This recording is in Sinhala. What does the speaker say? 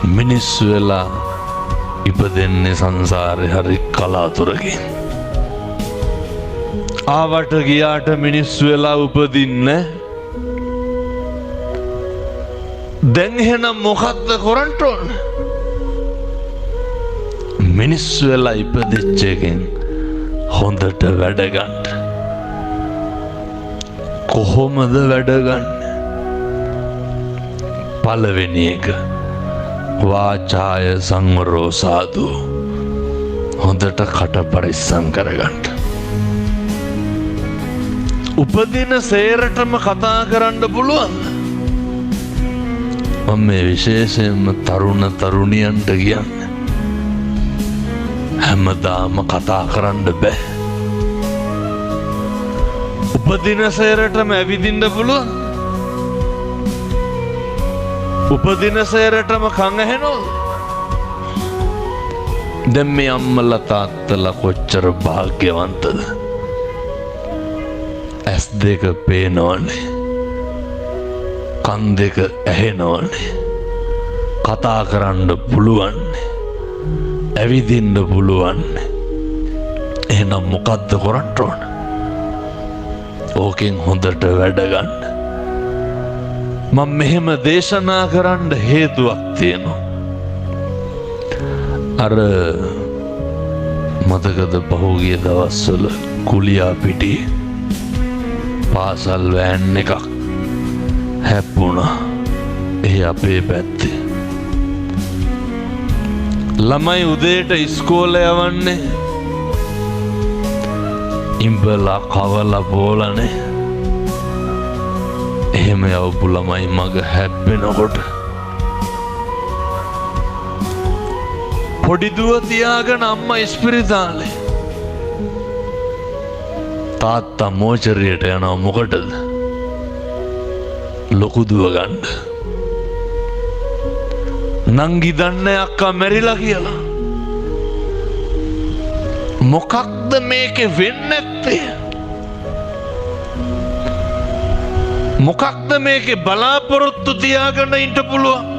මිනිස්සු වෙලා ඉපදෙන්නේ සංසාරේ හරි කලාතුරකින්. ආවට ගියාට මිනිස්සු වෙලා උපදින්න. දැන් එහෙනම් මොකද්ද කරන්න ඕන? මිනිස්සු වෙලා ඉපදෙච්ච එකෙන් හොඳට වැඩ ගන්න. කොහොමද වැඩ ගන්න? පළවෙනි එක වාචාය සංවරෝ සාදු. හොඳට කට පරිස්සම් කරගන්න. උපදින සේරටම කතා කරන්න පුළුවන්. මම මේ විශේෂයෙන්ම තරුණ තරුණියන්ට කියන්නේ හැමදාම කතා කරන්න බෑ. උපදින සේරටම ඇවිදින්න පුළුවන්. උපදින සේරටම කන් ඇහෙනවද? දැන් මේ අම්මලා තාත්තලා කොච්චර වාග්යවන්තද? ඇස් දෙක පේනවනේ, කන් දෙක ඇහෙනවනේ, කතා කරන්න පුළුවන්, ඇවිදින්න පුළුවන්. එහෙනම් මොකද්ද කරන්න ඕන? ඕකෙන් හොඳට වැඩ ගන්න. මම මෙහෙම දේශනා කරන්න හේතුවක් තියෙනවා. අර මතකද පහුගිය දවස්වල කුලියා පිටියේ පාසල් වෑන් එකක් හැප්පුණා. එහි අපේ පැත්තේ ළමයි උදේට ඉස්කෝලේ යවන්නේ ඉඹලා කවලා බෝලනේ. එහෙම යවපු ළමයි මග හැප්පෙනකොට පොඩි දුව තියාගෙන අම්මා ඉස්පිරිතාලේ. තාත්තා මෝචරියට යනවා. මොකටද? ලොකු දුව ගන්න. නංගි දන්නේ අක්කා මැරිලා කියලා. මොකක්ද මේකේ වෙන්නේ නැත්තේ? මොකක්ද මේකේ බලාපොරොත්තු තියාගෙන ඉන්න පුළුවන්?